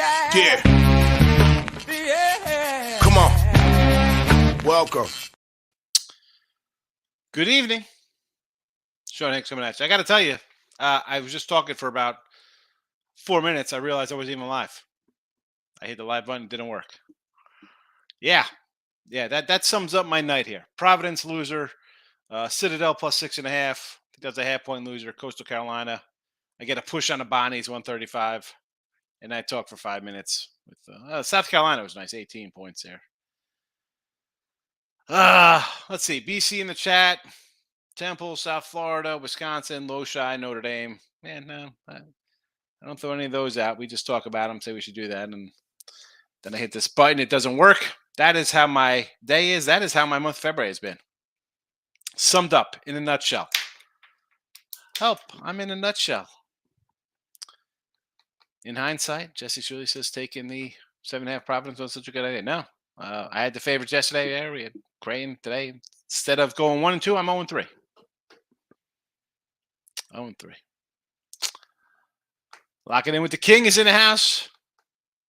Yeah. Come on. Welcome. Good evening. Sean Hicks coming at you. I got to tell you, I was just talking for about 4 minutes. I realized I wasn't even live. I hit the live button. It didn't work. Yeah. That sums up my night here. Providence loser. Citadel plus 6.5. I think that's a half-point loser. Coastal Carolina. I get a push on the Bonnies, 135. And I talk for 5 minutes. With South Carolina was nice, 18 points there. Let's see. BC in the chat. Temple, South Florida, Wisconsin, Loshi, Notre Dame. Man, no, I don't throw any of those out. We just talk about them, say we should do that, and then I hit this button. It doesn't work. That is how my day is. That is how my month February has been. Summed up in a nutshell. Help, I'm in a nutshell. In hindsight, Jesse Shirley says taking the 7.5 Providence was such a good idea. No, I had the favorites yesterday. Yeah, we had Crane today. Instead of going 1-2, I'm 0-3. 0-3. Locking in with the King is in the house.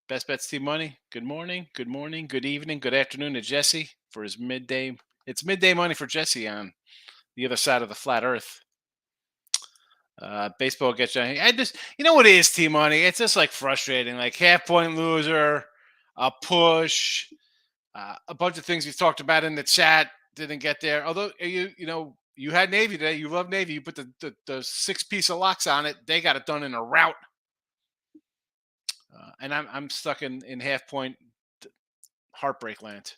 Best Bets Team Money. Good morning, good evening, good afternoon to Jesse for his midday. It's midday money for Jesse on the other side of the flat earth. Baseball gets you. I just, you know what it is, Team Money? It's just like frustrating. Like half-point loser, a push, a bunch of things we talked about in the chat didn't get there. Although you had Navy today. You love Navy. You put the 6-piece of locks on it. They got it done in a route. And I'm stuck in half-point heartbreak land.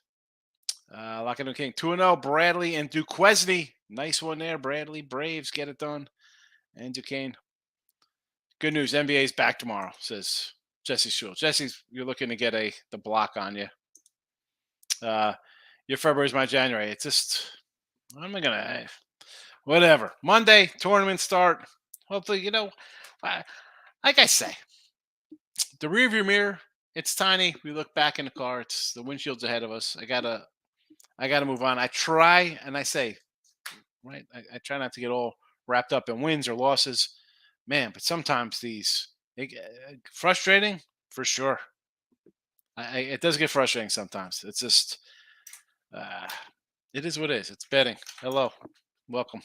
Locking in King 2-0. Bradley and Duquesne. Nice one there. Bradley. Braves get it done. And Duquesne. Good news. NBA's back tomorrow, says Jesse Schultz. Jesse's, you're looking to get the block on you. Your February's my January. It's just, what am I going to, whatever. Monday, tournament start. Hopefully, like I say, the rearview mirror, it's tiny. We look back in the car. It's the windshield's ahead of us. I gotta move on. I try, and I say, right, I try not to get all wrapped up in wins or losses. Man, but sometimes frustrating for sure. It does get frustrating sometimes. It's just, it is what it is. It's betting. Hello. Welcome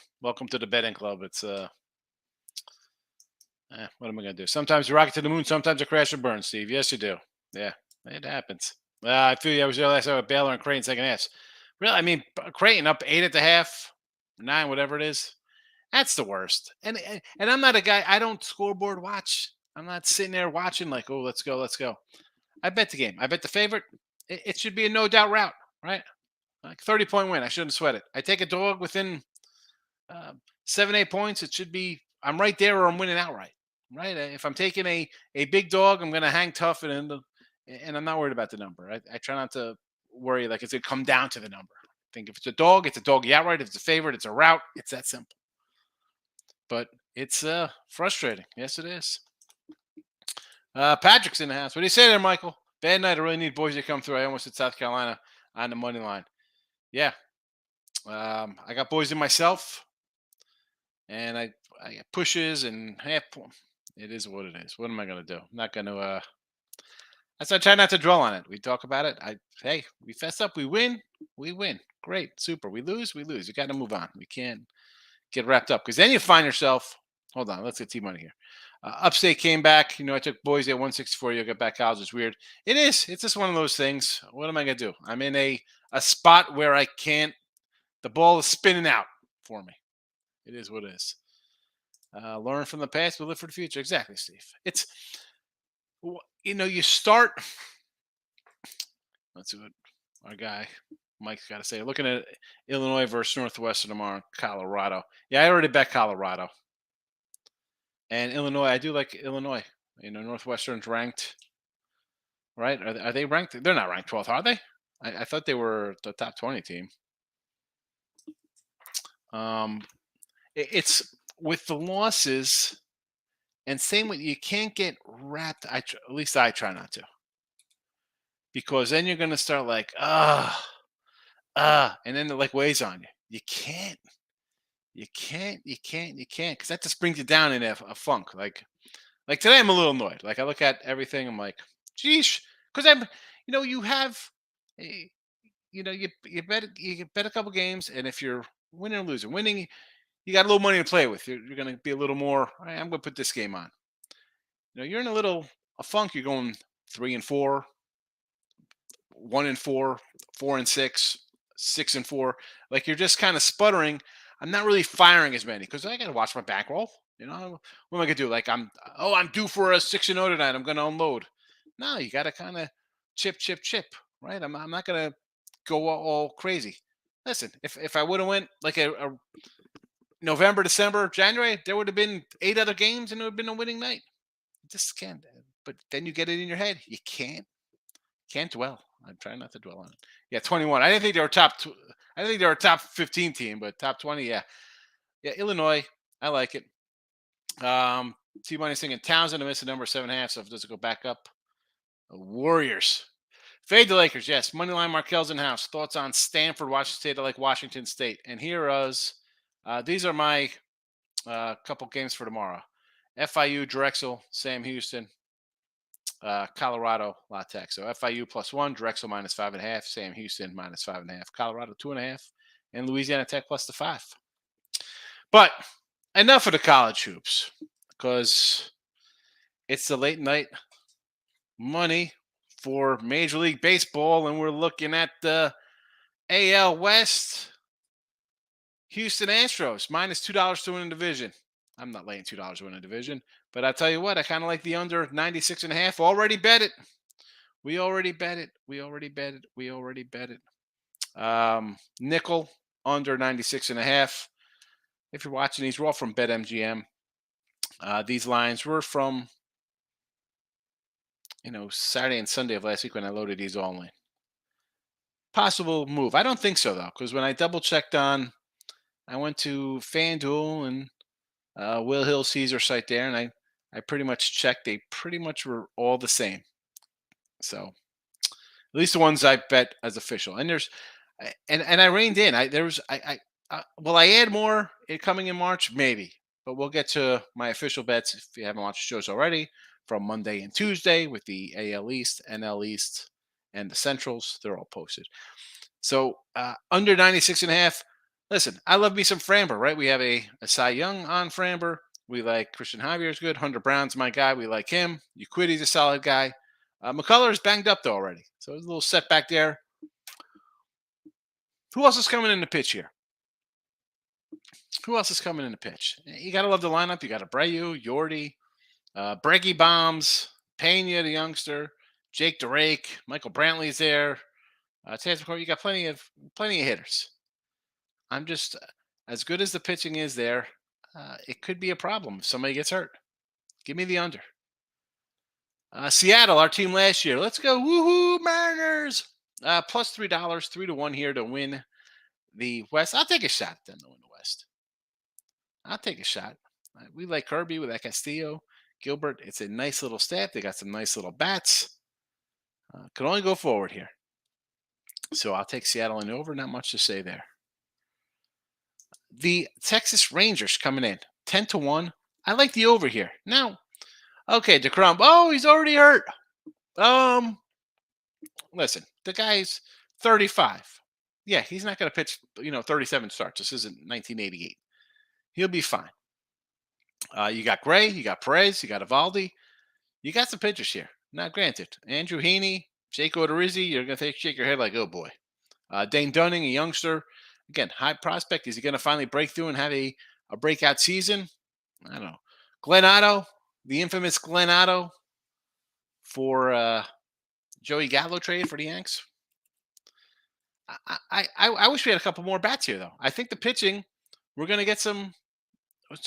to the betting club. It's, what am I going to do? Sometimes you rocket to the moon. Sometimes you crash and burn, Steve. Yes, you do. Yeah, it happens. I feel I was there last night with Baylor and Creighton second half. Really, I mean, Creighton up 8 at the half, 9, whatever it is. That's the worst. And I'm not a guy, I don't scoreboard watch. I'm not sitting there watching like, oh, let's go. I bet the game. I bet the favorite. It should be a no doubt route, right? Like 30-point win. I shouldn't sweat it. I take a dog within 7-8 points. It should be, I'm right there or I'm winning outright, right? If I'm taking a big dog, I'm going to hang tough and I'm not worried about the number. I try not to worry like it's going to come down to the number. I think if it's a dog outright. If it's a favorite, it's a route. It's that simple. But it's frustrating. Yes, it is. Patrick's in the house. What do you say there, Michael? Bad night. I really need Boise to come through. I almost hit South Carolina on the money line. Yeah. I got Boise myself. And I got pushes and half point. It is what it is. What am I going to do? I'm not going to. I try not to dwell on it. We talk about it. Hey, we fess up. We win. Great. Super. We lose. You got to move on. We can't get wrapped up because then you find yourself. Hold on, let's get T-Money here. Upstate came back. I took Boise at 164. You got back college. It's weird. It is. It's just one of those things. What am I gonna do? I'm in a spot where I can't. The ball is spinning out for me. It is what it is. Learn from the past, but live for the future. Exactly, Steve. It's you start. Let's see what our guy Mike's got to say. Looking at Illinois versus Northwestern tomorrow, Colorado. Yeah, I already bet Colorado. And Illinois, I do like Illinois. Northwestern's ranked, right? Are they ranked? They're not ranked 12th, are they? I thought they were the top 20 team. It's with the losses, and same with you can't get wrapped. At least I try not to, because then you're gonna start like and then it like weighs on you. You can't, because that just brings you down in a funk. Like today, I'm a little annoyed. Like I look at everything, I'm like, Geesh, because you have, eh, you bet a couple games, and if you're winning or losing, winning, you got a little money to play with. You're going to be a little more. "All right, I'm going to put this game on." You're in a funk. You're going 3-4, 1-4, 4-6, 6-4. Like you're just kind of sputtering. I'm not really firing as many because I got to watch my bankroll. What am I gonna do? Like I'm due for a 6-0 tonight. I'm gonna unload. No, you got to kind of chip, chip, chip. Right? I'm not gonna go all crazy. Listen, if I would have went like a November, December, January, there would have been 8 other games and it would have been a winning night. You just can't. But then you get it in your head. You can't dwell. I'm trying not to dwell on it. Yeah, 21. I didn't think they were I didn't think they were a top 15 team, but top 20, yeah. Yeah, Illinois. I like it. T Money's thinking Townsend to miss the number 7.5, so if it doesn't go back up. Warriors. Fade the Lakers, yes. Moneyline Markel's in house. Thoughts on Stanford, Washington State? I like Washington State. And here is these are my couple games for tomorrow. FIU, Drexel, Sam Houston, Colorado, La Tech. So FIU +1, Drexel -5.5, Sam Houston -5.5, Colorado 2.5, and Louisiana Tech +5. But enough of the college hoops because it's the late night money for Major League Baseball, and we're looking at the AL West. Houston Astros -$2 to win a division. I'm not laying $2 to win a division, but I tell you what, I kind of like the under 96.5. Already bet it. We already bet it. Nickel under 96.5. If you're watching these, we're all from BetMGM. These lines were from Saturday and Sunday of last week when I loaded these all in. Possible move. I don't think so though, because when I double checked I went to FanDuel and Will Hill Caesar site there, and I pretty much checked. They pretty much were all the same. So at least the ones I bet as official. And I reined in. Will I add more coming in March? Maybe, but we'll get to my official bets if you haven't watched the shows already from Monday and Tuesday with the AL East, NL East, and the Centrals. They're all posted. So under 96.5. Listen, I love me some Framber, right? We have a Cy Young on Framber. We like Christian Javier's good. Hunter Brown's my guy. We like him. Euquidi's a solid guy. McCullers banged up though already, so there's a little setback there. Who else is coming in the pitch here? Who else is coming in the pitch? You got to love the lineup. You got Abreu, Yordi, Breggy Bombs, Pena, the youngster, Jake DeRake, Michael Brantley's there. You got plenty of hitters. I'm just as good as the pitching is there. It could be a problem if somebody gets hurt. Give me the under. Seattle, our team last year. Let's go, woohoo, Mariners! +$3, 3-1 here to win the West. I'll take a shot at them to win the West. I'll take a shot. We like Kirby with that Castillo, Gilbert. It's a nice little staff. They got some nice little bats. Can only go forward here. So I'll take Seattle and over. Not much to say there. The Texas Rangers coming in 10-1. I like the over here. Now, okay, DeGrom. Oh, he's already hurt. Listen, the guy's 35. Yeah, he's not going to pitch, 37 starts. This isn't 1988. He'll be fine. You got Gray, you got Perez, you got Evaldi. You got some pitchers here. Now, granted, Andrew Heaney, Jake Odorizzi, you're going to shake your head like, oh boy. Dane Dunning, a youngster. Again, high prospect. Is he going to finally break through and have a breakout season? I don't know. Glenn Otto, the infamous Glenn Otto for Joey Gallo trade for the Yanks. I wish we had a couple more bats here, though. I think the pitching, we're going to get some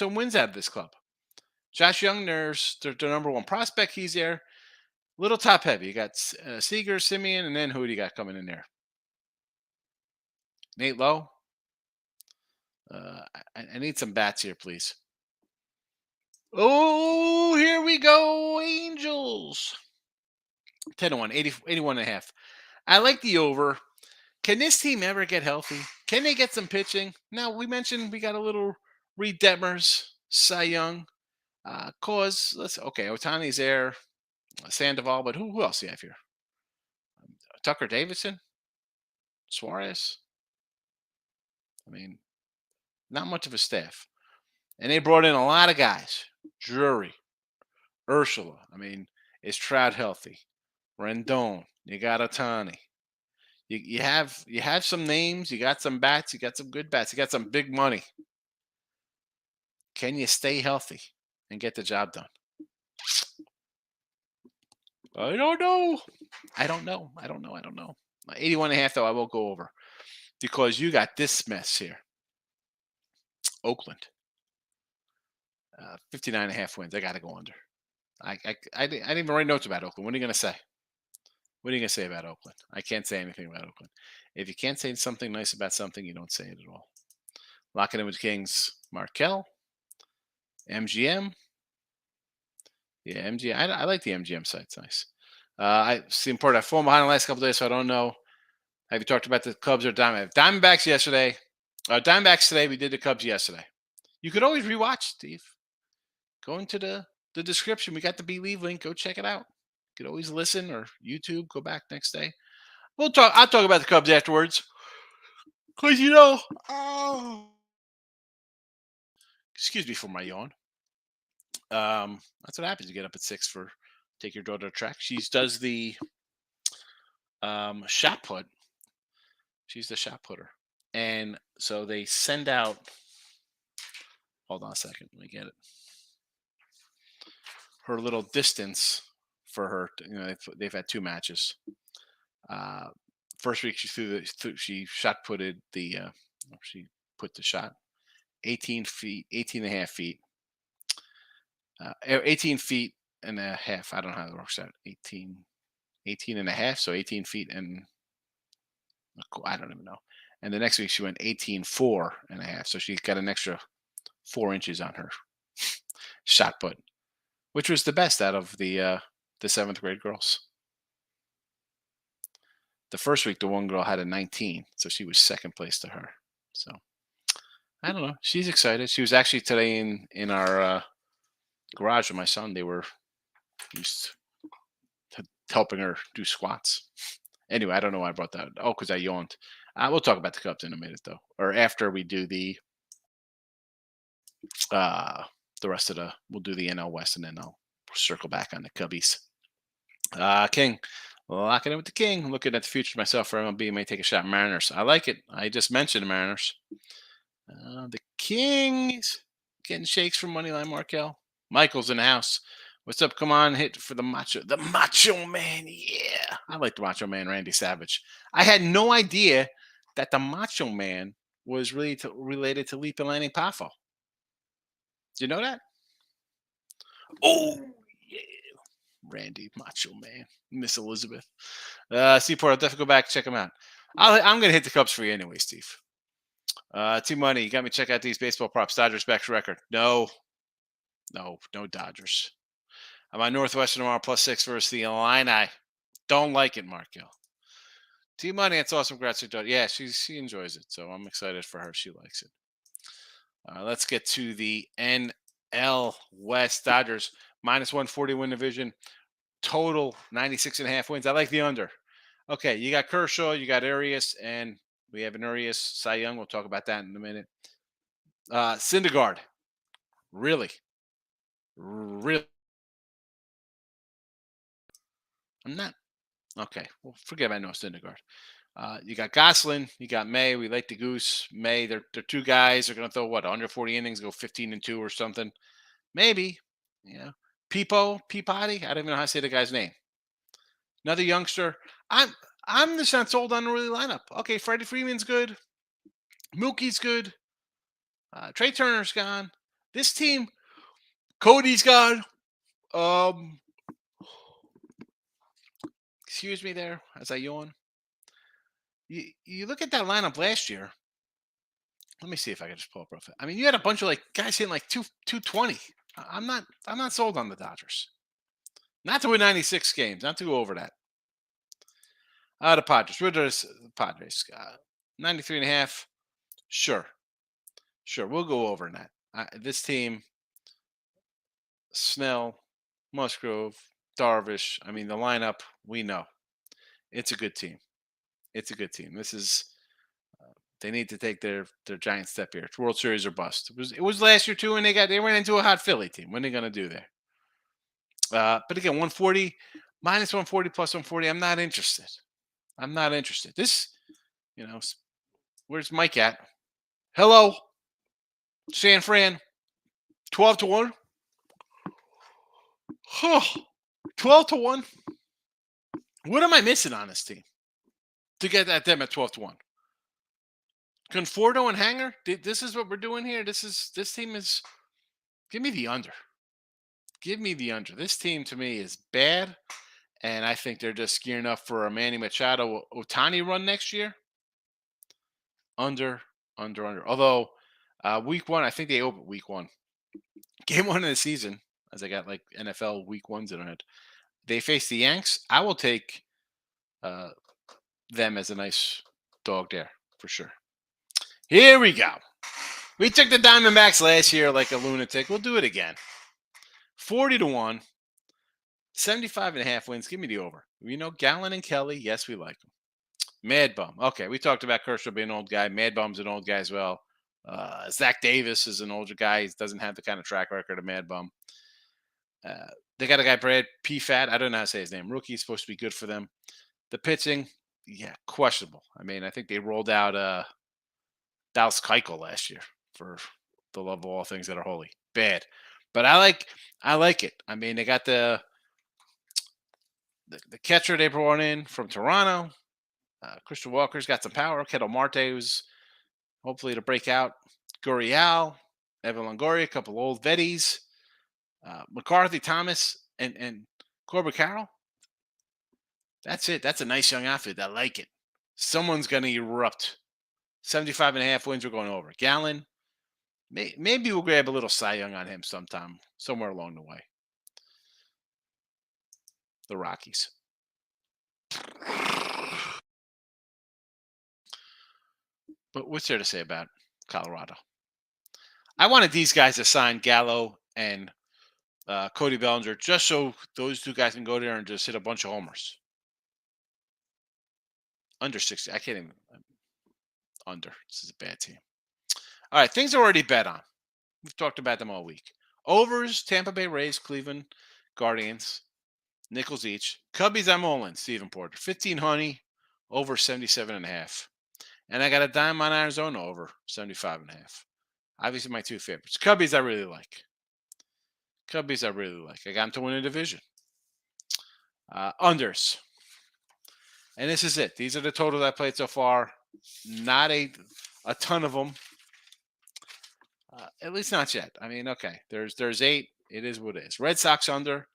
wins out of this club. Josh Young, their number one prospect. He's there. Little top heavy. You got Seager, Simeon, and then who do you got coming in there? Nate Lowe. I need some bats here, please. Oh, here we go. Angels. 10-1, 81.5. I like the over. Can this team ever get healthy? Can they get some pitching? Now, we mentioned we got a little Reed Detmers, Cy Young. Otani's there. Sandoval, but who else do you have here? Tucker Davidson, Suarez. I mean, not much of a staff. And they brought in a lot of guys. Drury, Ursula. I mean, is Trout healthy? Rendon. You got Otani. You have some names. You got some bats. You got some good bats. You got some big money. Can you stay healthy and get the job done? I don't know. I don't know. I don't know. I don't know. 81 and a half, though, I will go over because you got this mess here. Oakland. 59 and a half wins. I got to go under. I didn't even write notes about Oakland. What are you going to say? What are you going to say about Oakland? I can't say anything about Oakland. If you can't say something nice about something, you don't say it at all. Locking in with Kings. Markel. MGM. Yeah, MGM. I like the MGM site. It's nice. I see important. I've fallen behind the last couple of days, so I don't know. Have you talked about the Cubs or Diamondbacks? Diamondbacks yesterday. Diamondbacks today. We did the Cubs yesterday. You could always rewatch, Steve. Go into the description. We got the Believe link. Go check it out. You could always listen or YouTube. Go back next day. We'll talk. I'll talk about the Cubs afterwards. Cause excuse me for my yawn. That's what happens. You get up at 6 for take your daughter to track. She does the shot put. She's the shot putter, and so they send out. Hold on a second. Let me get it. Her little distance for her. They've had 2 matches. First week she shot putted the. She put the shot 18 feet, 18 and a half feet. 18 feet and a half. I don't know how that works out. 18 and a half. So 18 feet and I don't even know. And the next week she went 18.4 and a half. So she got an extra 4 inches on her shot put, which was the best out of the 7th grade girls. The first week, the one girl had a 19, so she was second place to her. So I don't know. She's excited. She was actually today in our garage with my son. They were just helping her do squats. Anyway, I don't know why I brought that. Oh, because I yawned. We'll talk about the Cubs in a minute, though, or after we do the rest of we'll do the NL West, and then I'll circle back on the Cubbies. King, locking in with the King. Looking at the future myself for MLB. May take a shot. Mariners. I like it. I just mentioned the Mariners. The Kings getting shakes from Moneyline Markel. Michael's in the house. What's up? Come on, hit for the Macho Man. Yeah, I like the Macho Man, Randy Savage. I had no idea that the Macho Man was really related to Leap and Lanning Poffo. Do you know that? Oh yeah, Randy Macho Man, Miss Elizabeth. Seaport, I'll definitely go back and check them out. I'm gonna hit the Cubs for you anyway, Steve. T-Money, you got me check out these baseball props. Dodgers backs record. No Dodgers. I'm on Northwestern tomorrow +6 versus the Illini. Don't like it, Markel. T-Money, it's awesome. Congrats to daughter. Yeah, she enjoys it, so I'm excited for her. She likes it. Let's get to the NL West. Dodgers -140 win division. Total 96.5 wins. I like the under. Okay, you got Kershaw, you got Arias, and we have an Arias Cy Young. We'll talk about that in a minute. Syndergaard. Really? I'm not. Okay, well, forget about Noah Syndergaard. You got Gosselin, you got May. We like the Goose. May, they're 2 guys. They're going to throw, 140 innings, go 15-2 or something. Maybe. Yeah. Peapody. I don't even know how to say the guy's name. Another youngster. I'm just not sold on the early lineup. Okay, Freddie Freeman's good. Mookie's good. Trey Turner's gone. This team, Cody's gone. Excuse me there as I yawn. You look at that lineup last year. Let me see if I can just pull up real fast. I mean, you had a bunch of guys hitting 220. I'm not sold on the Dodgers. Not to win 96 games. Not to go over that. The Padres. What are the Padres? 93 and a half. Sure. We'll go over that. This team, Snell, Musgrove, Darvish. I mean, the lineup, we know. It's a good team. It's a good team. This is they need to take their giant step here. It's World Series or bust. It was last year too, and they ran into a hot Philly team. What are they gonna do there? But again, 140 minus 140 plus 140. I'm not interested. I'm not interested. This, you know, where's Mike at? Hello, San Fran, 12-1. 12-1. What am I missing on this team to get at them at 12-1? Conforto and Hanger. This is what we're doing here. This team is. Give me the under. Give me the under. This team to me is bad, and I think they're just gearing up for a Manny Machado Otani run next year. Under. Although week one, I think they opened week one. Game one of the season, as I got like NFL week ones in it. They face the Yanks. I will take them as a nice dog there for sure. Here we go. We took the Diamondbacks last year like a lunatic. We'll do it again. 40-1, 75.5 wins. Give me the over. We know Gallen and Kelly. Yes, we like them. Mad Bum. Okay, we talked about Kershaw being an old guy. Mad Bum's an old guy as well. Zach Davis is an older guy. He doesn't have the kind of track record of Mad Bum. They got a guy, Brad Pfat. I don't know how to say his name. Rookie's supposed to be good for them. The pitching, yeah, questionable. I mean, I think they rolled out Dallas Keuchel last year for the love of all things that are holy. Bad. But I like it. I mean, they got the catcher they brought in from Toronto. Christian Walker's got some power. Ketel Marte was hopefully to break out. Gurriel, Evan Longoria, a couple old vetties. McCarthy, Thomas, and Corbin Carroll. That's it. That's a nice young outfit. I like it. Someone's going to erupt. 75.5 wins. We're going over. Gallen, maybe we'll grab a little Cy Young on him sometime, somewhere along the way. The Rockies. But what's there to say about Colorado? I wanted these guys to sign Gallo and Cody Bellinger just so those two guys can go there and just hit a bunch of homers. Under 60. I can't even. Under. This is a bad team. All right. Things are already bet on. We've talked about them all week. Overs, Tampa Bay Rays, Cleveland Guardians, nickels each. Cubbies, I'm all in. Stephen Porter. 15 honey, over 77.5. And I got a dime on Arizona over 75.5. Obviously, my two favorites. Cubbies, I really like. I got them to win a division. Unders. And this is it. These are the totals I played so far. Not a ton of them. At least not yet. I mean, okay. There's 8. It is what it is. Red Sox under.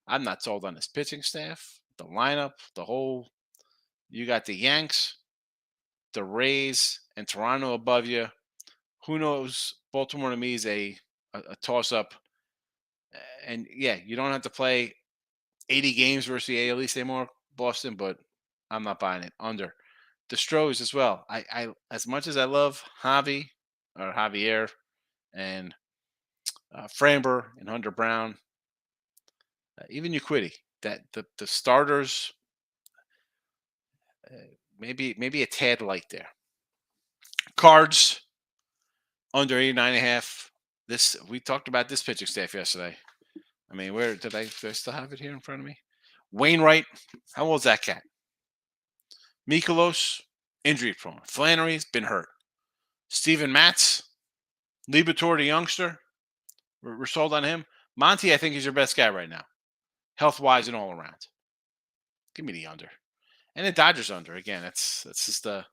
I'm not sold on this pitching staff. The lineup. The whole. You got the Yanks, the Rays, and Toronto above you. Who knows? Baltimore to me is a toss-up. And, yeah, you don't have to play 80 games versus the AL East anymore, Boston, but I'm not buying it. Under. The Stros as well. I as much as I love Javier and Framber and Hunter Brown, even Uquiddy, that the starters, maybe a tad light there. Cards, under 89.5. We talked about this pitching staff yesterday. I mean, where do I still have it here in front of me? Wainwright, how old's that cat? Mikolos, injury prone. Flannery's been hurt. Steven Matz, Liberatore, the youngster. We're sold on him. Monty, I think he's your best guy right now, health-wise and all around. Give me the under. And the Dodgers under. Again, that's just a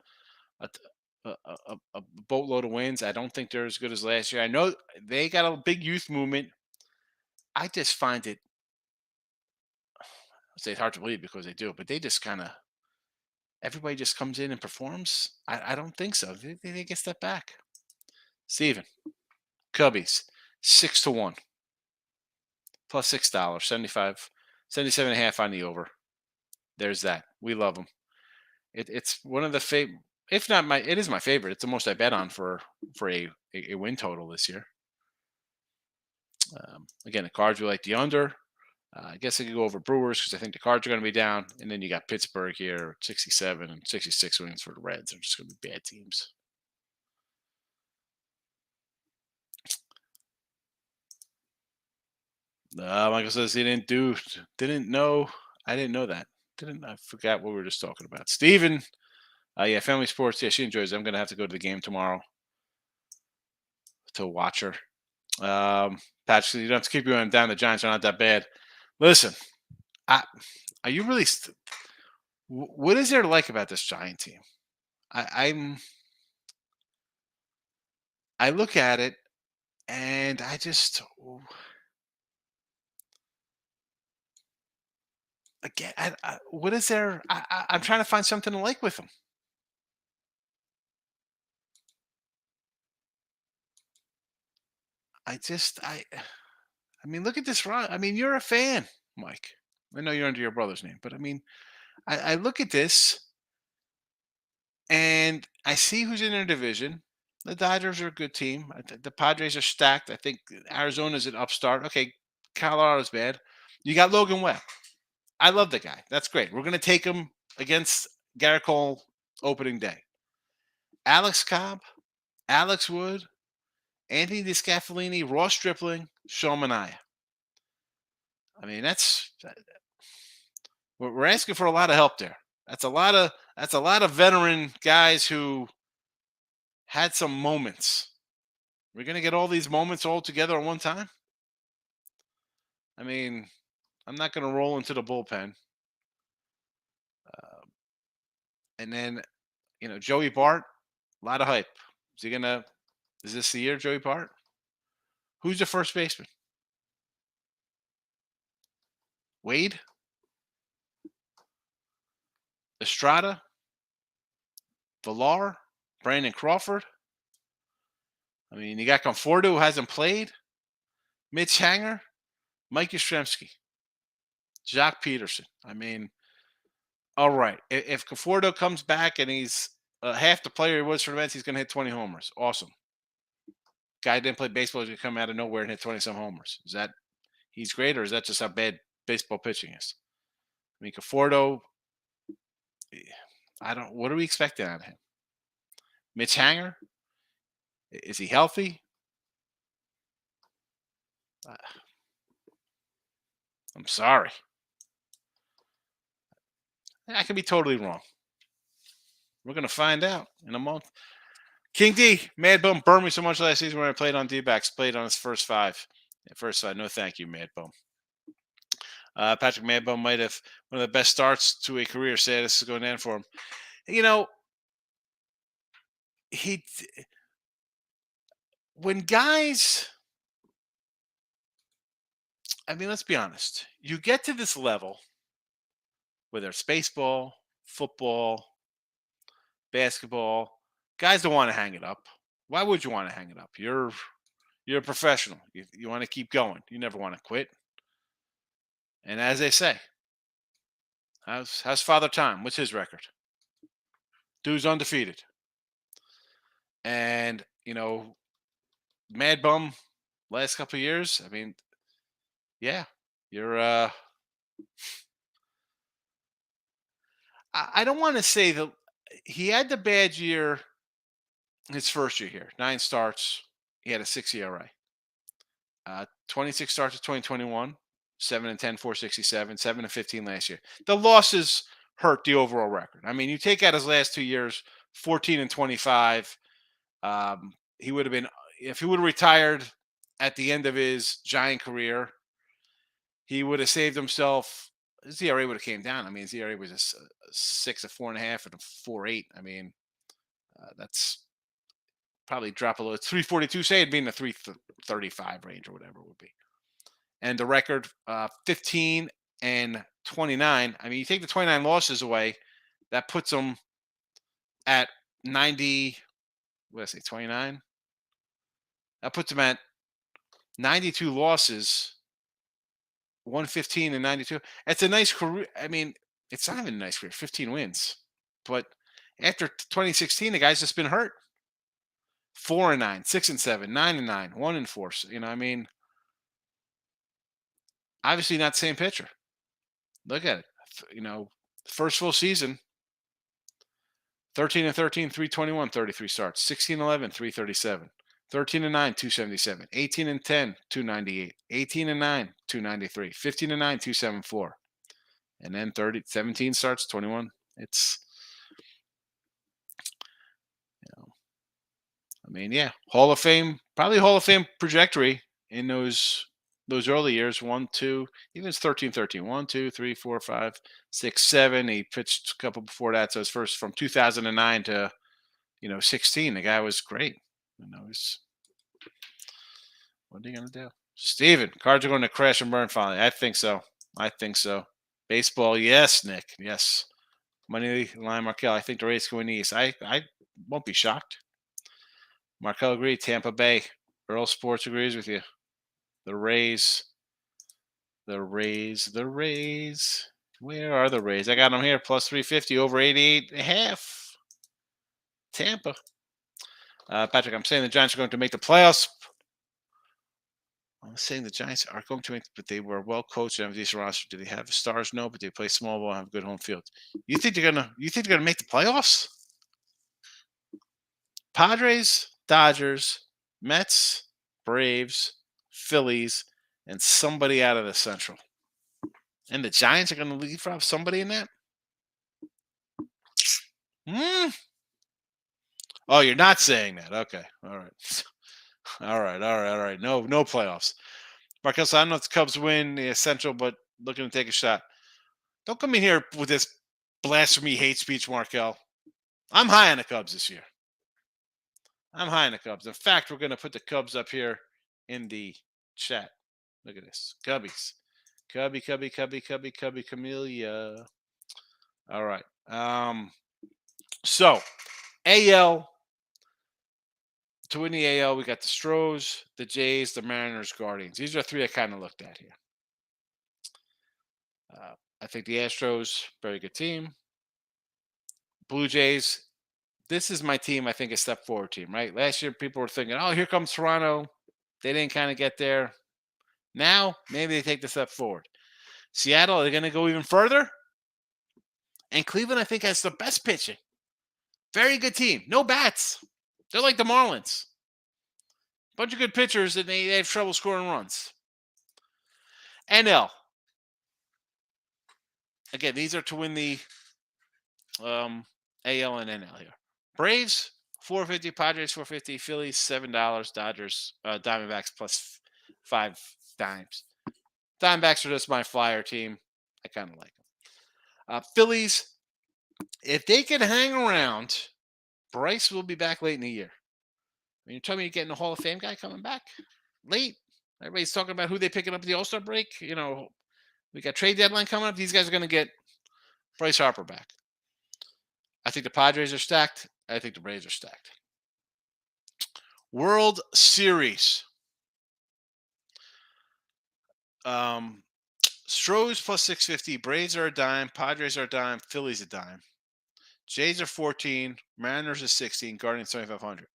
boatload of wins. I don't think they're as good as last year. I know they got a big youth movement. I just find it, I'd say it's hard to believe because they do, but they just kind of, everybody just comes in and performs. I don't think so. They get step back. Steven, Cubbies, 6-1. Plus $6, 77.5 on the over. There's that. We love them. It's one of the favorite, if not it is my favorite. It's the most I bet on for a win total this year. Again, the Cards we like the under. I guess I could go over Brewers because I think the Cards are going to be down, and then you got Pittsburgh here, 67 and 66 wins for the Reds. They're just going to be bad teams. Michael says he didn't know. I didn't know that. Didn't I forgot what we were just talking about? Steven, yeah, family sports. Yeah, she enjoys it. I'm going to have to go to the game tomorrow to watch her. Patrick, you don't have to keep going down. The Giants are not that bad. Listen, I, are you really? What is there to like about this Giant team? I'm. I look at it and I just again. What is there? I'm trying to find something to like with them. I just I mean, look at this run. I mean, you're a fan, Mike. I know you're under your brother's name, but I mean, I look at this and I see who's in their division. The Dodgers are a good team. The Padres are stacked. I think Arizona's an upstart. Okay, Colorado's bad. You got Logan Webb. I love the guy. That's great. We're going to take him against Garrett Cole opening day. Alex Cobb, Alex Wood, Anthony DeScaffolini, Ross Stripling, Sean Manaea. I mean, we're asking for a lot of help there. That's a lot of veteran guys who had some moments. We're gonna get all these moments all together at one time. I mean, I'm not gonna roll into the bullpen. Uh, and then Joey Bart, a lot of hype. Is he gonna? Is this the year, Joey Bart? Who's the first baseman? Wade, Estrada, Villar, Brandon Crawford. I mean, you got Conforto who hasn't played. Mitch Hanger, Mike Yastrzemski, Jacques Peterson. I mean, all right. If Conforto comes back and he's half the player he was for the Mets, he's going to hit 20 homers. Awesome. Guy didn't play baseball. He's going to come out of nowhere and hit 20 some homers. Is that he's great, or is that just how bad baseball pitching is? I mean, Conforto, I don't. What are we expecting out of him? Mitch Hanger, is he healthy? Uh, I'm sorry. I could be totally wrong. We're going to find out in a month. King D, Mad Bum burned me so much last season when I played on D-backs. Played on his first five. First five. No, thank you, Mad Bum. Patrick Mad Bum might have one of the best starts to a career. Sad this is going down for him. You know, he when guys. I mean, let's be honest. You get to this level, whether it's baseball, football, basketball, guys don't want to hang it up. Why would you want to hang it up? You're a professional. You want to keep going. You never want to quit. And as they say, how's Father Time? What's his record? Dude's undefeated. And Mad Bum last couple of years. I mean, yeah, you're. I don't want to say that he had the bad year his first year here. 9 starts. He had a 6 ERA. 26 starts in 2021. 7 and 10, 467, 7 and 15 last year. The losses hurt the overall record. I mean, you take out his last 2 years, 14 and 25. He would have been, if he would have retired at the end of his Giant career, he would have saved himself. His ERA would have came down. I mean, his ERA was a 6, a 4.5, and a 4.8. I mean, that's probably drop a little. It's 342. Say it'd be in the 335 range or whatever it would be. And the record 15 and 29. I mean, you take the 29 losses away, that puts them at 90. What did I say? 29. That puts them at 92 losses, 115 and 92. It's a nice career. I mean, it's not even a nice career. 15 wins, but after 2016, the guy's just been hurt. 4 and 9, 6 and 7, 9 and 9, 1 and 4. I mean. Obviously, not the same pitcher. Look at it. First full season, 13 and 13, 321, 33 starts. 16 and 11, 337. 13 and 9, 277. 18 and 10, 298. 18 and 9, 293. 15 and 9, 274. And then 17 starts, 21. It's, yeah, Hall of Fame, probably Hall of Fame trajectory in those early years. 1, 2, even it's 13, 13. 1, 2, 3, 4, 5, 6, 7. He pitched a couple before that. So his first from 2009 to 16. The guy was great. What are you gonna do? Steven, Cards are going to crash and burn finally. I think so. Baseball, yes, Nick. Yes. Money line Markel. I think the Rays going east. I won't be shocked. Markel agreed. Tampa Bay. Earl Sports agrees with you. The Rays. The Rays. Where are the Rays? I got them here. Plus 350 over 88.5. Tampa. Patrick, I'm saying the Giants are going to make the playoffs. I'm saying the Giants are going to make, but they were well coached and have a decent roster. Do they have stars? No, but they play small ball and have good home field. You think they're gonna make the playoffs? Padres, Dodgers, Mets, Braves, Phillies, and somebody out of the Central. And the Giants are going to leave off somebody in that? Oh, you're not saying that. Okay. All right. All right. No playoffs. Marcus, I don't know if the Cubs win the Central, but looking to take a shot. Don't come in here with this blasphemy hate speech, Markel. I'm high on the Cubs this year. I'm high on the Cubs. In fact, we're going to put the Cubs up here in the chat. Look at this. Cubbies. Cubby, Camellia. All right. So, AL. To win the AL, we got the Stros, the Jays, the Mariners, Guardians. These are three I kind of looked at here. I think the Astros, very good team. Blue Jays, this is my team, I think, a step forward team, right? Last year, people were thinking, oh, here comes Toronto. They didn't kind of get there. Now, maybe they take the step forward. Seattle, are they going to go even further? And Cleveland, I think, has the best pitching. Very good team. No bats. They're like the Marlins. Bunch of good pitchers, and they have trouble scoring runs. NL. Again, these are to win the AL and NL here. Braves, $4.50. Padres, $4.50. Phillies, $7. Dodgers, Diamondbacks plus 5 dimes. Diamondbacks are just my flyer team. I kind of like them. Phillies, if they can hang around, Bryce will be back late in the year. You're telling me you're getting a Hall of Fame guy coming back late? Everybody's talking about who they're picking up at the All-Star break. We got trade deadline coming up. These guys are going to get Bryce Harper back. I think the Padres are stacked. I think the Braves are stacked. World Series. Stros plus 650. Braves are a dime. Padres are a dime. Phillies a dime. Jays are 14. Mariners are 16. Guardians 2,500.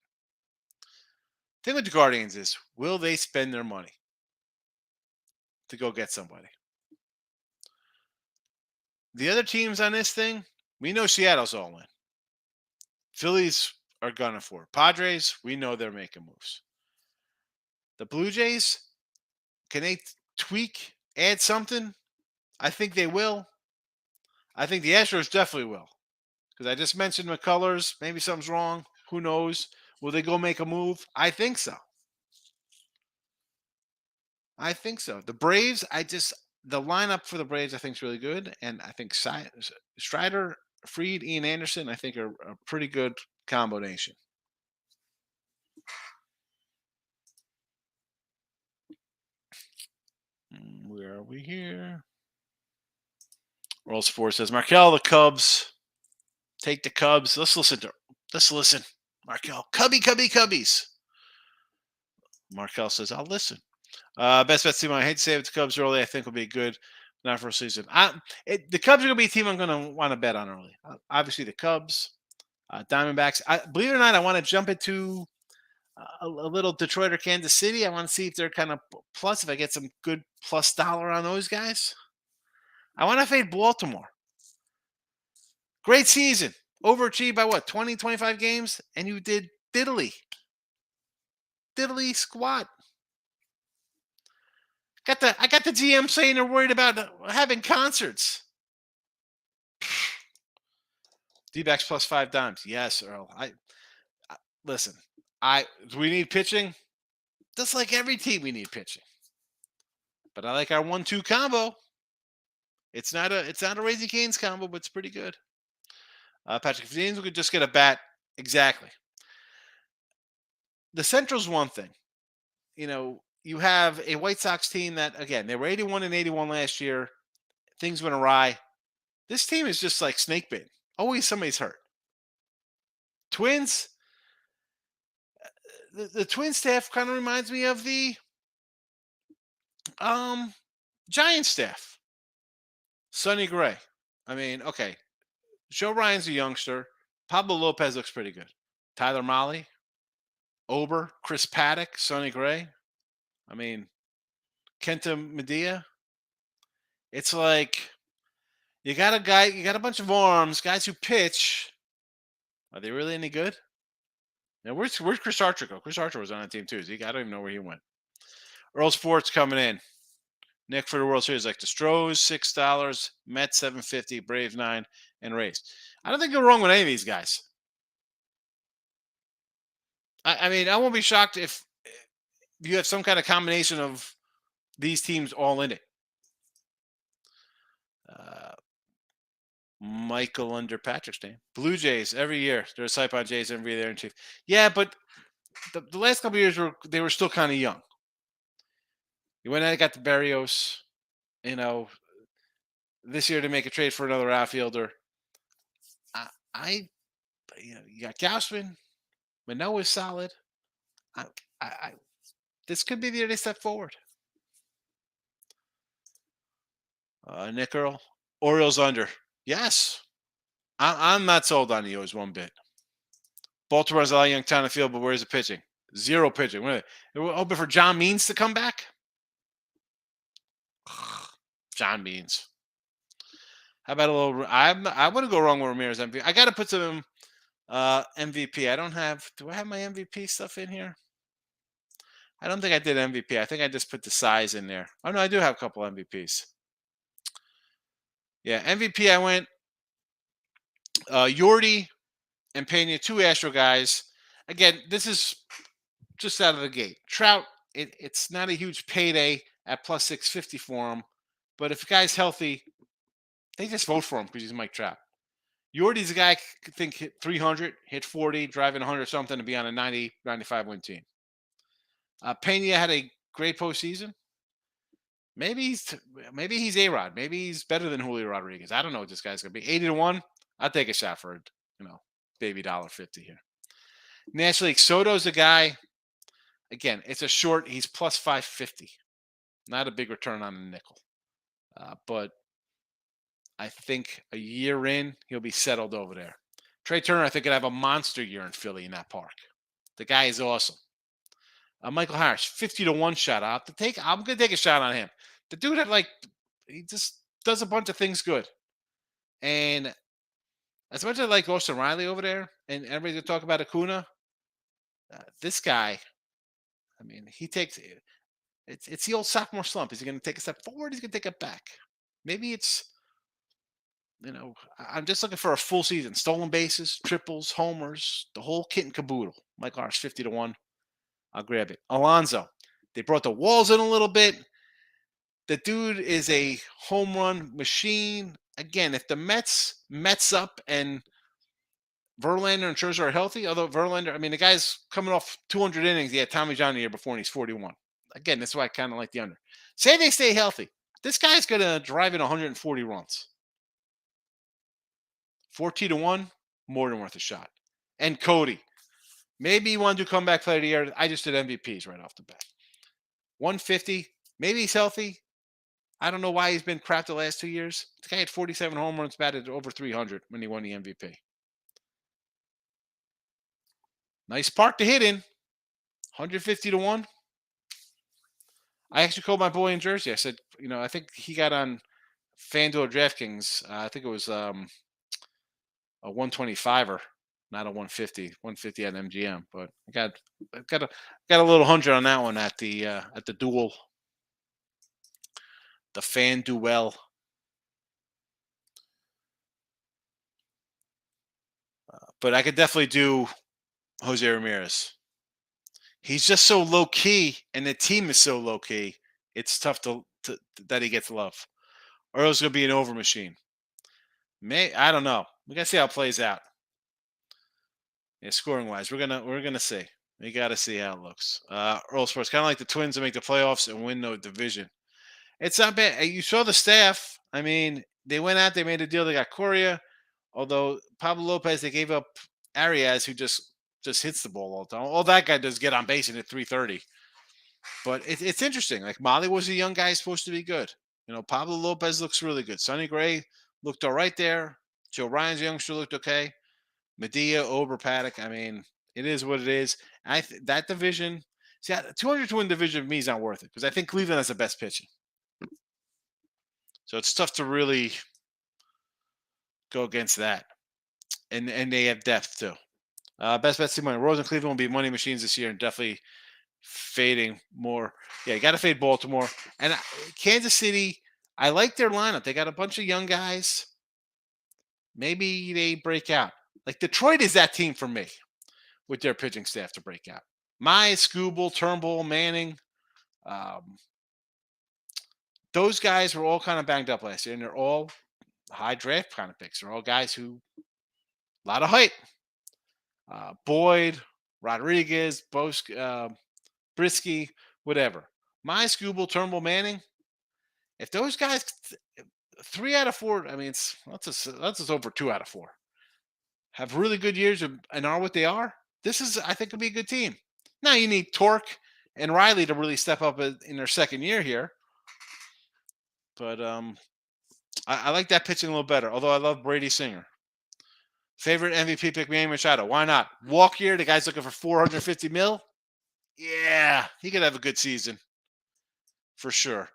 Thing with the Guardians is, will they spend their money to go get somebody? The other teams on this thing, we know Seattle's all in. Phillies are gunning for it. Padres, we know they're making moves. The Blue Jays, can they tweak, add something? I think they will. I think the Astros definitely will. Because I just mentioned McCullers. Maybe something's wrong. Who knows? Will they go make a move? I think so. The Braves, the lineup for the Braves, I think is really good. And I think Strider, Fried, Ian Anderson, I think are a pretty good combination. Where are we here? World Sports says, Markel, the Cubs. Take the Cubs. Let's listen. Markel. Cubbies. Markel says, I'll listen. Best bet team. I hate to say it, the Cubs early. I think will be good. Not for a season. The Cubs are going to be a team I'm going to want to bet on early. Obviously, the Cubs, Diamondbacks. Believe it or not, I want to jump into a little Detroit or Kansas City. I want to see if they're kind of plus. If I get some good plus dollar on those guys, I want to fade Baltimore. Great season. Overachieved by what, 20, 25 games? And you did diddly. Diddly squat. I got the GM saying they're worried about having concerts. D-backs plus 5 dimes. Yes, Earl. I listen. Do we need pitching? Just like every team, we need pitching. But I like our 1-2 combo. It's not a Raising Cane's combo, but it's pretty good. Patrick, if the Angels could just get a bat, exactly. The Central's one thing. You have a White Sox team that, again, they were 81-81 last year. Things went awry. This team is just like snake bait. Always somebody's hurt. Twins, the Twin staff kind of reminds me of the Giant staff. Sonny Gray. I mean, okay. Joe Ryan's a youngster. Pablo Lopez looks pretty good. Tyler Mahle, Ober, Chris Paddock, Sonny Gray. I mean, Kenta Medea. It's like you got a bunch of arms, guys who pitch. Are they really any good? Now, where's Chris Archer go? Chris Archer was on that team too. I don't even know where he went. Earl Sports coming in. Nick for the World Series, like the Stros, $6, Mets $7.50, Braves $9, and Rays. I don't think you're wrong with any of these guys. I mean, I won't be shocked if you have some kind of combination of these teams all in it. Michael under Patrick's name. Blue Jays every year. There's hype on Jays every year in chief. Yeah, but the last couple of years they were still kind of young. You went out and got the Berrios. This year to make a trade for another outfielder. You got Gausman. Manoah is solid. This could be the year they step forward. Nick Earl, Orioles under. Yes. I'm not sold on the O's one bit. Baltimore's a lot of young talent field, but where's the pitching? Zero pitching. We're hoping for John Means to come back. John Means. How about a little? I wouldn't go wrong with Ramirez MVP. I got to put some MVP. I don't have. Do I have my MVP stuff in here? I don't think I did MVP. I think I just put the size in there. Oh no, I do have a couple MVPs. Yeah, MVP. I went Yordi and Pena, 2 Astro guys. Again, this is just out of the gate. Trout. It's not a huge payday at plus 650 for him, but if the guy's healthy, they just vote for him because he's Mike Trout. Yordi's a guy I think hit 300, hit 40, driving 100 something to be on a 90, 95 win team. Pena had a great postseason. Maybe he's A-Rod. Maybe he's better than Julio Rodriguez. I don't know what this guy's gonna be. 80-1. I'll take a shot for baby $1.50 here. National League, Soto's a guy. Again, it's a short. He's plus 550. Not a big return on a nickel. But I think a year in, he'll be settled over there. Trey Turner, I think, could have a monster year in Philly in that park. The guy is awesome. Michael Harris, 50-1 shot. I'm going to take a shot on him. The dude he just does a bunch of things good. And as much as I like Austin Riley over there, and everybody talk about Acuna, this guy, I mean, he takes it's the old sophomore slump. Is he going to take a step forward? He's going to take it back. Maybe it's, I'm just looking for a full season. Stolen bases, triples, homers, the whole kit and caboodle. Michael Harris, 50-1. I'll grab it. Alonso. They brought the walls in a little bit. The dude is a home run machine. Again, if the Mets up and Verlander and Scherzer are healthy, although Verlander, I mean, the guy's coming off 200 innings. He had Tommy John the year before, and he's 41. Again, that's why I kind of like the under. Say they stay healthy. This guy's going to drive in 140 runs. 40-1, more than worth a shot. And Cody. Maybe you want to do comeback player of the year. I just did MVPs right off the bat. 150. Maybe he's healthy. I don't know why he's been crap the last 2 years. The guy had 47 home runs, batted over 300 when he won the MVP. Nice park to hit in. 150 to 1. I actually called my boy in Jersey. I said, I think he got on FanDuel or DraftKings. I think it was a 125er, not a 150. 150 at MGM, but I got a little 100 on that one at the duel, the FanDuel. But I could definitely do Jose Ramirez. He's just so low key, and the team is so low key. It's tough to that he gets love. Or it's gonna be an over machine. I don't know. We gotta see how it plays out. Yeah, scoring wise, we're gonna see. We gotta see how it looks. Earl Sports, kind of like the Twins to make the playoffs and win no division. It's not bad. You saw the staff. I mean, they went out, they made a deal. They got Correa, although Pablo Lopez, they gave up Arias, who just hits the ball all the time. All that guy does get on base and hit 330. But it's interesting. Like Molly was a young guy supposed to be good. Pablo Lopez looks really good. Sonny Gray looked all right there. Joe Ryan's youngster looked okay. Medea, Ober, Paddock. I mean, it is what it is. That division, 200 to win division for me is not worth it because I think Cleveland has the best pitching. So it's tough to really go against that. And they have depth too. Best bet money. Rose and Cleveland will be money machines this year and definitely fading more. Yeah, you got to fade Baltimore. And Kansas City, I like their lineup. They got a bunch of young guys. Maybe they break out. Like Detroit is that team for me with their pitching staff to break out. Skubal, Turnbull, Manning. Those guys were all kind of banged up last year, and they're all high draft kind of picks. They're all guys who, a lot of height. Boyd, Rodriguez, Brisky, whatever. Skubal, Turnbull, Manning. If those guys, 3 out of 4, I mean, that's just over 2 out of 4. Have really good years and are what they are. This is, I think, will be a good team. Now you need Torque and Riley to really step up in their second year here. But I like that pitching a little better. Although I love Brady Singer. Favorite MVP pick, Manny Machado. Why not? Walk here. The guy's looking for 450 mil. Yeah, he could have a good season for sure.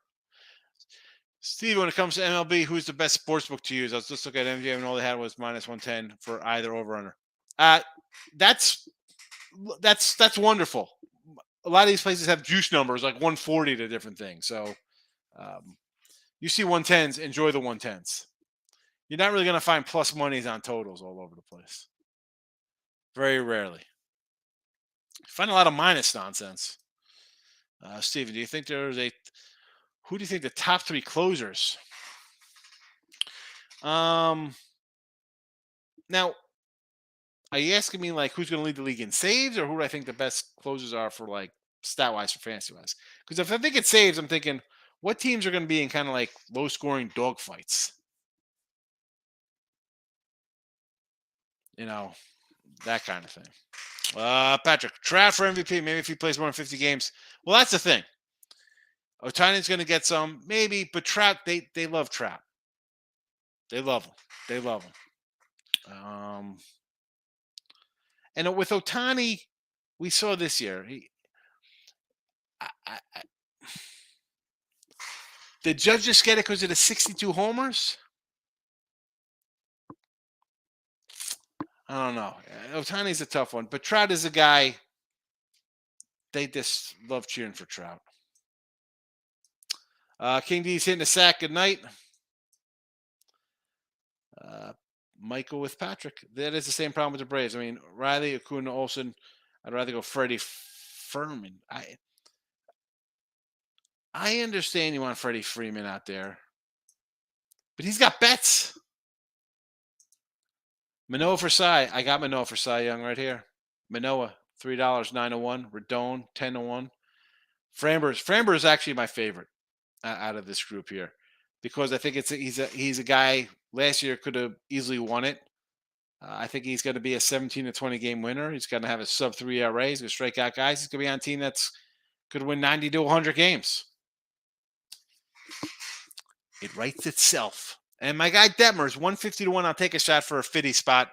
Steve, when it comes to MLB, who's the best sportsbook to use? I was just looking at MGM and all they had was minus 110 for either over under. That's wonderful. A lot of these places have juice numbers like 140 to different things. So you see 110s, enjoy the 110s. You're not really going to find plus monies on totals all over the place. Very rarely. You find a lot of minus nonsense. Steven, do you think who do you think the top 3 closers? Now, are you asking me like who's going to lead the league in saves, or who do I think the best closers are for like stat wise or fantasy wise? Because if I think it saves, I'm thinking what teams are going to be in kind of like low scoring dogfights. That kind of thing. Patrick, Trout for MVP. Maybe if he plays more than 50 games. Well, that's the thing. Ohtani's going to get some, maybe, but Trout, they love Trout. They love him. They love him. And with Ohtani, we saw this year. Did Judge just get it because of the 62 homers? I don't know. Ohtani's a tough one, but Trout is a guy. They just love cheering for Trout. King D's hitting a sack. Good night. Michael with Patrick. That is the same problem with the Braves. I mean, Riley, Acuna, Olsen. I'd rather go Freddie Freeman. I understand you want Freddie Freeman out there, but he's got bets. Manoah for Cy. I got Manoah for Cy Young right here. Manoah, $3, 901. Redone, 10-1. Framber is actually my favorite out of this group here because I think he's a guy last year could have easily won it. I think he's going to be a 17 to 20 game winner. He's going to have a sub 3 ERA. He's going to strike out guys. He's going to be on a team that's could win 90 to 100 games. It writes itself. And my guy Detmers, 150 to 1. I'll take a shot for a Fitty spot.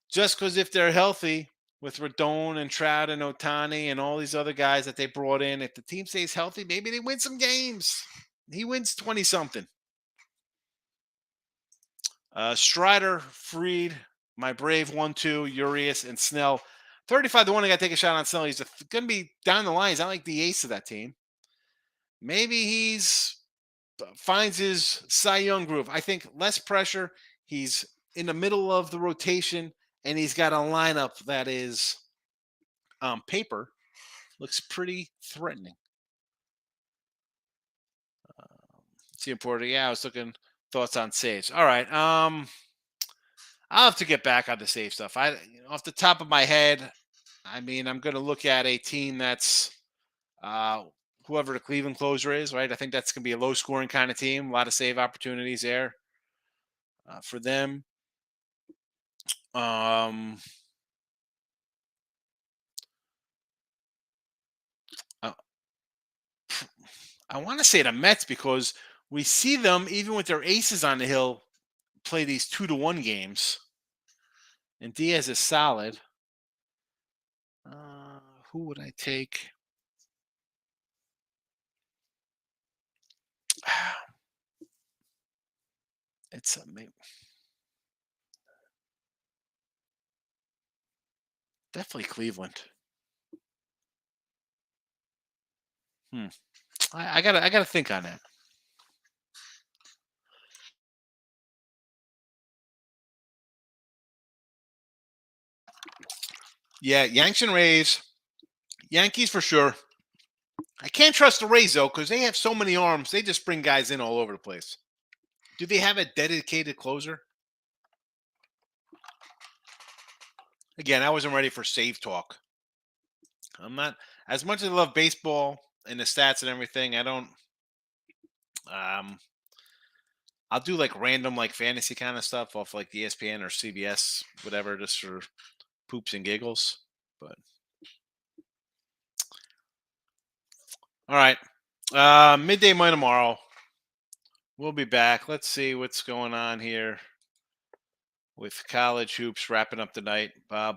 Just because if they're healthy, with Rodon and Trout and Otani and all these other guys that they brought in. If the team stays healthy, maybe they win some games. He wins 20 something. Strider, Freed, my Brave 1-2, Urias, and Snell. 35-1, I got to take a shot on Snell. He's going to be down the line. He's not like the ace of that team. Maybe he's finds his Cy Young groove. I think less pressure. He's in the middle of the rotation, and he's got a lineup that is, on paper, looks pretty threatening. See Porter. Yeah, I was looking thoughts on saves. All right. I'll have to get back on the save stuff. Off the top of my head, I mean, I'm going to look at a team that's uh, whoever the Cleveland closer is, right? I think that's going to be a low scoring kind of team. A lot of save opportunities there for them. Um, uh, I want to say the Mets because we see them, even with their aces on the hill, play these 2-1 games. And Diaz is solid. Who would I take? It's definitely Cleveland. I gotta think on that. Yeah, Yanks and Rays. Yankees for sure. I can't trust the Rays though because they have so many arms. They just bring guys in all over the place. Do they have a dedicated closer? Again, I wasn't ready for save talk. I'm not as much as I love baseball and the stats and everything. I don't. I'll do like random like fantasy kind of stuff off like ESPN or CBS, whatever, just for poops and giggles. But all right, midday mine tomorrow. We'll be back. Let's see what's going on here with college hoops wrapping up the night.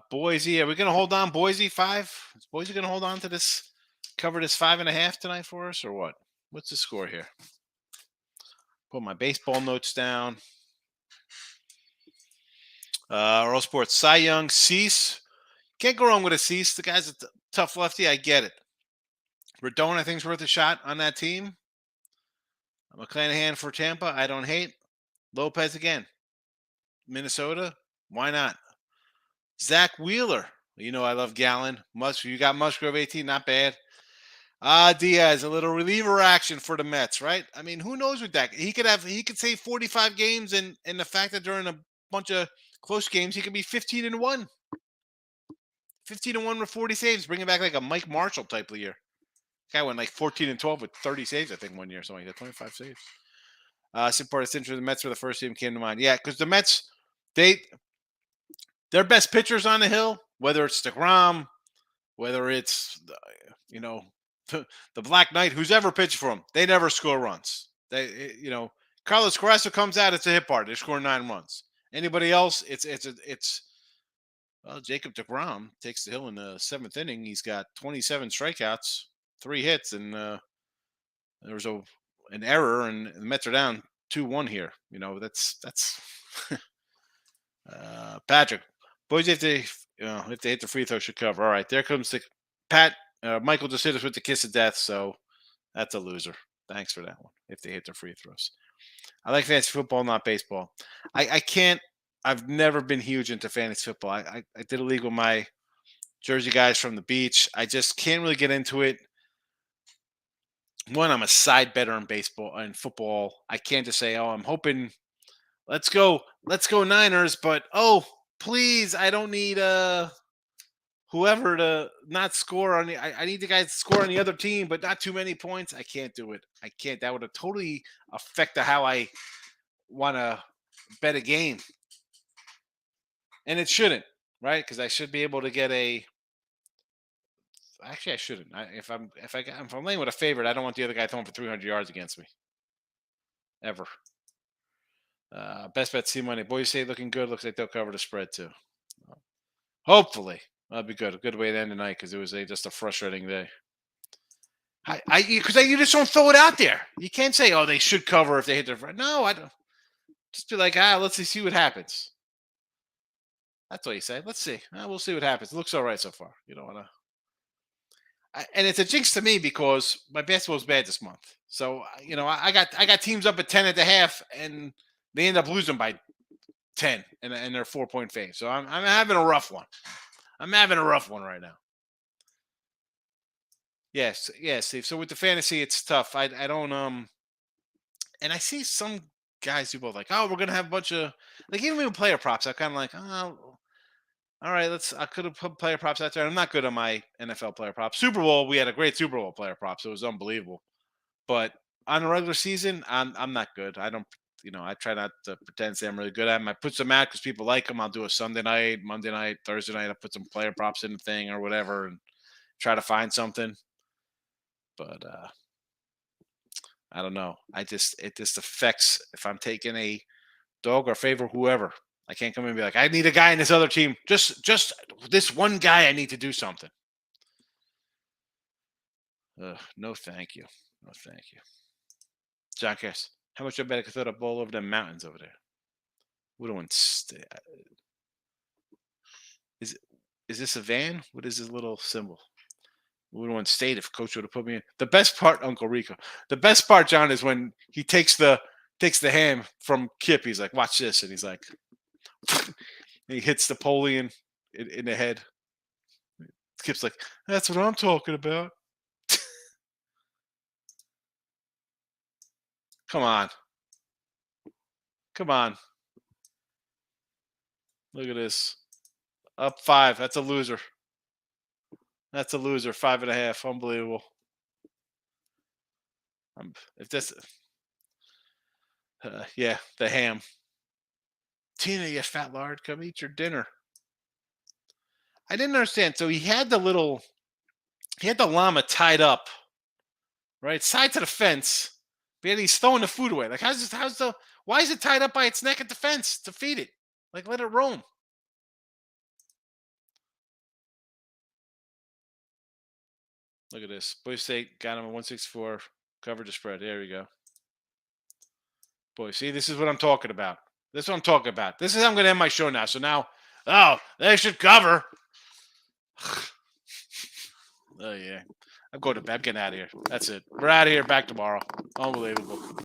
Boise, are we going to hold on? Boise 5? Is Boise going to hold on to this? Cover this 5.5 tonight for us, or what? What's the score here? Put my baseball notes down. Earl Sports, Cy Young, Cease. Can't go wrong with a Cease. The guy's a tough lefty. I get it. Rodon, I think, is worth a shot on that team. McClanahan for Tampa. I don't hate. Lopez again. Minnesota. Why not? Zach Wheeler. You know I love Gallon. You got Musgrove 18. Not bad. Diaz, a little reliever action for the Mets, right? I mean, who knows with that? He could save 45 games, and the fact that during a bunch of close games, he could be 15-1. 15-1 with 40 saves, bringing back like a Mike Marshall type of year. Guy went like 14-12 with 30 saves, I think, one year, something like that, 25 saves. Part of the Mets were the first team came to mind. Yeah, because the Mets, their best pitchers on the hill, whether it's DeGrom, whether it's the Black Knight, who's ever pitched for them, they never score runs. Carlos Carrasco comes out, it's a hit party. They score 9 runs. Anybody else, it's Jacob DeGrom takes the hill in the 7th inning. He's got 27 strikeouts, 3 hits, and there was an error, and the Mets are down 2-1 here. That's Patrick. Boys, if they hit the free throw, should cover. All right, there comes the Pat. Michael just hit us with the kiss of death, so that's a loser. Thanks for that one. If they hit their free throws, I like fantasy football, not baseball. I can't. I've never been huge into fantasy football. I did a league with my Jersey guys from the beach. I just can't really get into it. One, I'm a side better in baseball and football. I can't just say, "Oh, I'm hoping, let's go Niners," but please, I don't need whoever to not score on the. I need the guys to score on the other team, but not too many points. I can't do it. I can't. That would have totally affect how I want to bet a game, and it shouldn't, right? Because I should be able to get a. Actually, I shouldn't. If I'm laying with a favorite, I don't want the other guy throwing for 300 yards against me. Ever. Best bet C money. Boys say looking good. Looks like they'll cover the spread too. Hopefully. That'd be good. A good way to end the night because it was just a frustrating day. Because you just don't throw it out there. You can't say, "Oh, they should cover if they hit their friend." No, I don't. Just be like, let's see what happens. That's what you say. Let's see. We'll see what happens. It looks all right so far. You don't want to. And it's a jinx to me because my basketball's bad this month. So I got teams up at 10.5, and they end up losing by 10, and they're 4-point fave. So I'm having a rough one. I'm having a rough one right now. Yes, Steve. So with the fantasy, it's tough. I don't and I see some guys who both like, oh, we're gonna have a bunch of like even with player props. I'm kind of like, oh, all right, I could have put player props out there. I'm not good on my NFL player props. Super Bowl, we had a great Super Bowl player props. It was unbelievable. But on a regular season, I'm not good. I don't, I try not to pretend to say I'm really good at them. I put some out because people like them. I'll do a Sunday night, Monday night, Thursday night. I put some player props in the thing or whatever, and try to find something. But I don't know. It just affects if I'm taking a dog or favor whoever. I can't come in and be like, I need a guy in this other team. Just this one guy. I need to do something. No, thank you. No, thank you. John Cass, how much I bet I could throw the ball over the mountains over there? What do one is this a van? What is this little symbol? Would have stayed if coach would have put me in. The best part, Uncle Rico. The best part, John, is when he takes the ham from Kip. He's like, "Watch this," and he's like, he hits Napoleon in the head. Kip's like, "That's what I'm talking about." Come on, come on. Look at this. Up 5. That's a loser. That's a loser. 5.5. Unbelievable. If this, yeah, the ham. Tina, you fat lard, come eat your dinner. I didn't understand. So he had the llama tied up, right, side to the fence, but yet he's throwing the food away. Like, why is it tied up by its neck at the fence to feed it? Like, let it roam. Look at this. Boise State got him a 164, covered the spread. There we go. Boy, see, this is what I'm talking about. This is what I'm talking about. This is how I'm going to end my show now. So now, they should cover. Oh, yeah. I'm going to bed. I'm getting out of here. That's it. We're out of here. Back tomorrow. Unbelievable.